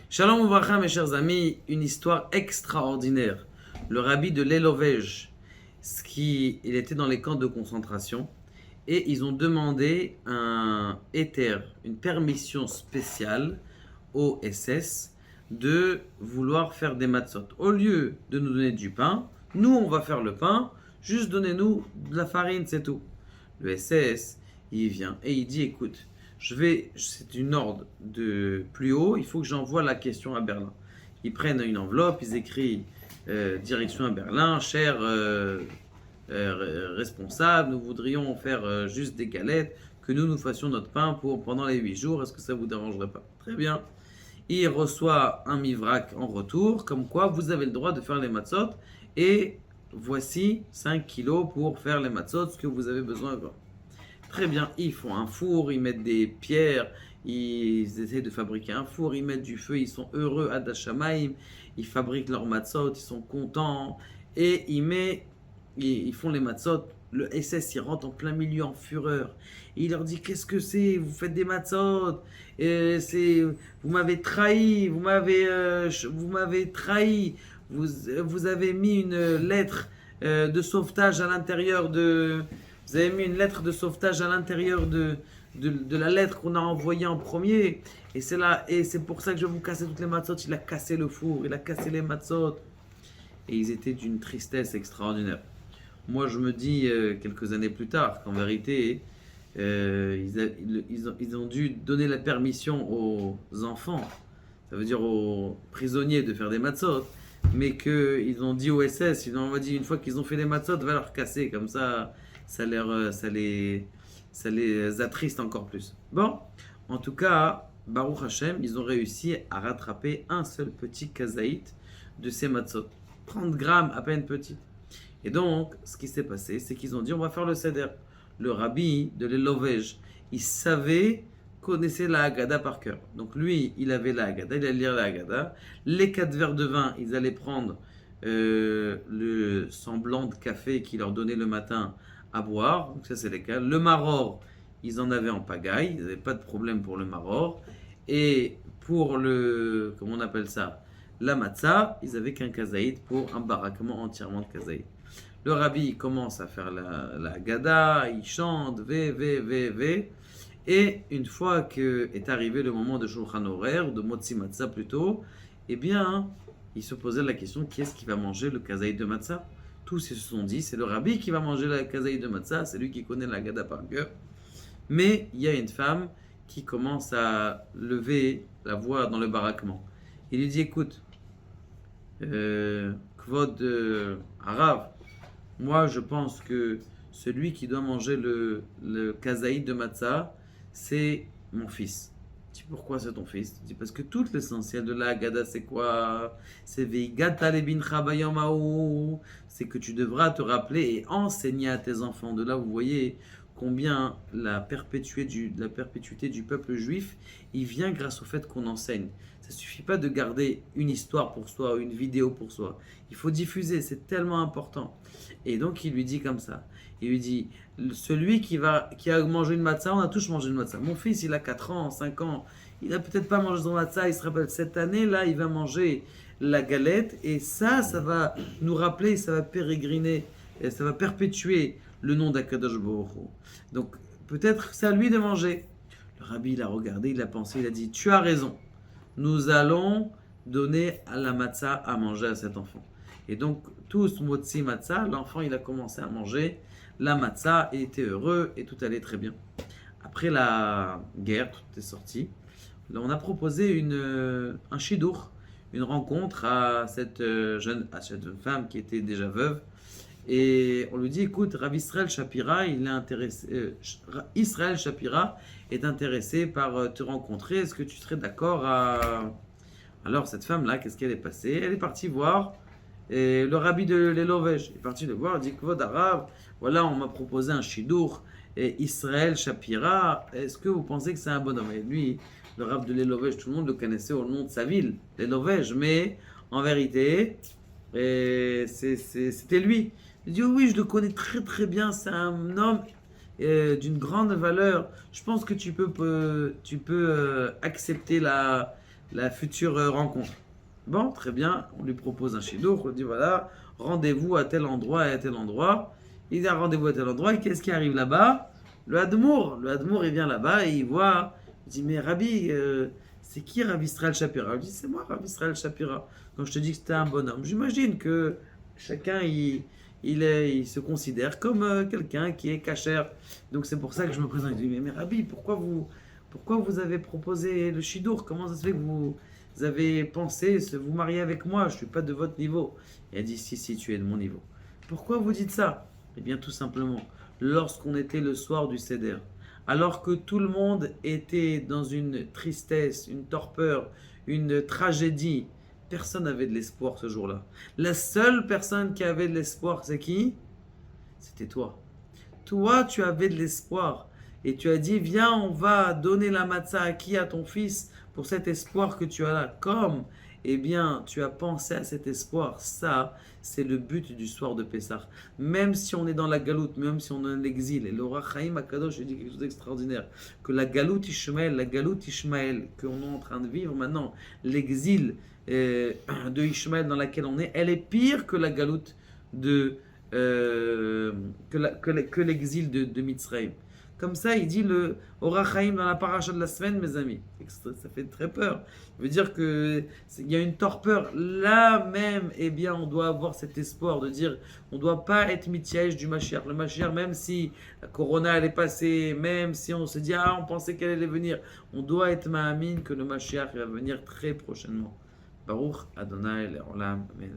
Shalom Ouvracha, mes chers amis, une histoire extraordinaire. Le rabbi de Lelovej, il était dans les camps de concentration et ils ont demandé un éther, une permission spéciale au SS de vouloir faire des matzot. Au lieu de nous donner du pain, nous on va faire le pain, juste donnez-nous de la farine, c'est tout. Le SS, il vient et il dit écoute, c'est une ordre de plus haut, il faut que j'envoie la question à Berlin. Ils prennent une enveloppe, ils écrivent direction à Berlin, cher responsable, nous voudrions faire juste des galettes, que nous fassions notre pain pendant les 8 jours, est-ce que ça vous dérangerait pas? Très bien. Il reçoit un mivrak en retour, comme quoi vous avez le droit de faire les matzot, et voici 5 kilos pour faire les matzot, ce que vous avez besoin. Très bien, ils font un four, ils mettent des pierres, ils essaient de fabriquer un four, ils mettent du feu, ils sont heureux, Ad Hashamaim, ils fabriquent leurs matzot, ils sont contents, et ils font les matzot. Le SS, il rentre en plein milieu en fureur. Il leur dit, qu'est-ce que c'est? Vous faites des matzot, vous m'avez trahi, vous m'avez trahi, vous avez mis une lettre de sauvetage à l'intérieur de... Vous avez mis une lettre de sauvetage à l'intérieur de la lettre qu'on a envoyée en premier. Et c'est pour ça que je vais vous casser toutes les matzot. Il a cassé le four, il a cassé les matzot. Et ils étaient d'une tristesse extraordinaire. Moi, je me dis, quelques années plus tard, qu'en vérité, ils ont dû donner la permission aux enfants, ça veut dire aux prisonniers de faire des matzot, mais qu'ils ont dit au SS, ils ont dit une fois qu'ils ont fait des matzot, va leur casser, comme ça les attriste encore plus. Bon, en tout cas, Baruch Hashem, ils ont réussi à rattraper un seul petit kazaït de ces matzot. 30 grammes, à peine petite. Et donc, ce qui s'est passé, c'est qu'ils ont dit, on va faire le seder. Le rabbi de l'Elovej, il connaissait la Haggadah par cœur. Donc lui, il avait la Haggadah, il allait lire la Haggadah. Les 4 verres de vin, ils allaient prendre le semblant de café qu'il leur donnait le matin à boire. Donc ça, c'est les cas. Le maror, ils en avaient en pagaille. Ils n'avaient pas de problème pour le maror. Et pour comment on appelle ça, la matzah, ils avaient qu'un kazaït pour un baraquement entièrement de kazaït. Le rabbi commence à faire la gada, il chante, ve. Et une fois que est arrivé le moment de Shulchan Aruch, de Motzi Matzah plutôt, eh bien, il se posait la question, qui est-ce qui va manger le kazaït de matzah? Tous se sont dit, c'est le rabbi qui va manger la kazaït de matzah, c'est lui qui connaît la gada par cœur. Mais il y a une femme qui commence à lever la voix dans le baraquement. Il lui dit, écoute, Kvod Arav, moi je pense que celui qui doit manger le kazaït de matzah, c'est mon fils. Je dis, pourquoi c'est ton fils? Je dis, parce que tout l'essentiel de la Haggadah, c'est quoi? C'est Veigata lebincha bayom haou. C'est que tu devras te rappeler et enseigner à tes enfants. De là, vous voyez combien la perpétuité du peuple juif, il vient grâce au fait qu'on enseigne. Ça ne suffit pas de garder une histoire pour soi, une vidéo pour soi. Il faut diffuser, c'est tellement important. Et donc il lui dit comme ça. Il lui dit, celui qui a mangé une matzah, on a tous mangé une matzah. Mon fils, il a 4 ans, 5 ans, il n'a peut-être pas mangé son matzah, il se rappelle, cette année, là, il va manger la galette. Et ça va nous rappeler, ça va pérégriner, et ça va perpétuer le nom d'Akadosh Baruch Hu. Donc peut-être c'est à lui de manger. Le rabbi, il a regardé, il a pensé, il a dit, tu as raison. Nous allons donner à la matzah à manger à cet enfant. Et donc, tous motzi matzah, l'enfant il a commencé à manger la matzah, il était heureux et tout allait très bien. Après la guerre, tout est sorti. Là, on a proposé un shidur, une rencontre à cette jeune femme qui était déjà veuve. Et on lui dit, écoute, Rav Israël Shapira, Israël Shapira est intéressé par te rencontrer. Est-ce que tu serais d'accord à... Alors cette femme-là, qu'est-ce qu'elle est passée? Elle est partie voir le rabbi de l'Elovej. Elle est partie le voir, elle dit, Kvod Arav, voilà, on m'a proposé un shidur, et Israël Shapira, est-ce que vous pensez que c'est un bon homme? Et lui, le rabbi de l'Elovej, tout le monde le connaissait au nom de sa ville, l'Elovej, mais en vérité, c'était lui. Il dit, oui, je le connais très très bien, c'est un homme d'une grande valeur. Je pense que tu peux accepter la future rencontre. Bon, très bien, on lui propose un chidour, on lui dit voilà, rendez-vous à tel endroit et à tel endroit. Il dit rendez-vous à tel endroit, et qu'est-ce qui arrive là-bas? Le Hadmour, il vient là-bas et il voit, il dit mais Rabbi, c'est qui Rabbi Israël Shapira? Il dit c'est moi, Rabbi Israël Shapira. Quand je te dis que c'était un bonhomme, j'imagine que chacun il se considère comme quelqu'un qui est cachère. Donc c'est pour ça que je me présente. Je dis mais Rabbi, pourquoi vous avez proposé le shidour? Comment ça se fait que vous avez pensé vous marier avec moi? Je ne suis pas de votre niveau. Il a dit si, tu es de mon niveau. Pourquoi vous dites ça? Eh bien tout simplement, lorsqu'on était le soir du Seder, alors que tout le monde était dans une tristesse, une torpeur, une tragédie, personne n'avait de l'espoir ce jour-là. La seule personne qui avait de l'espoir, c'est qui? C'était toi. Toi, tu avais de l'espoir. Et tu as dit, viens, on va donner la matzah à qui? À ton fils, pour cet espoir que tu as là. Comme, eh bien, tu as pensé à cet espoir. Ça, c'est le but du soir de Pessah. Même si on est dans la galoute, même si on est dans l'exil. Et l'Ora Chaim Akadosh dit quelque chose d'extraordinaire. Que la galoute Ishmaël, qu'on est en train de vivre maintenant, l'exil de Ishmaël dans laquelle on est, elle est pire que la galoute que l'exil de Mitzrayim. Comme ça, il dit le Orachaim dans la paracha de la semaine, mes amis. Ça fait très peur. Ça veut dire qu'il y a une torpeur. Là même, eh bien, on doit avoir cet espoir de dire on ne doit pas être Mityaesh du Mashiach. Le Mashiach, même si la Corona allait passer, même si on se dit on pensait qu'elle allait venir, on doit être Ma'amin que le Mashiach va venir très prochainement. Baruch Adonai Le'olam. Amen.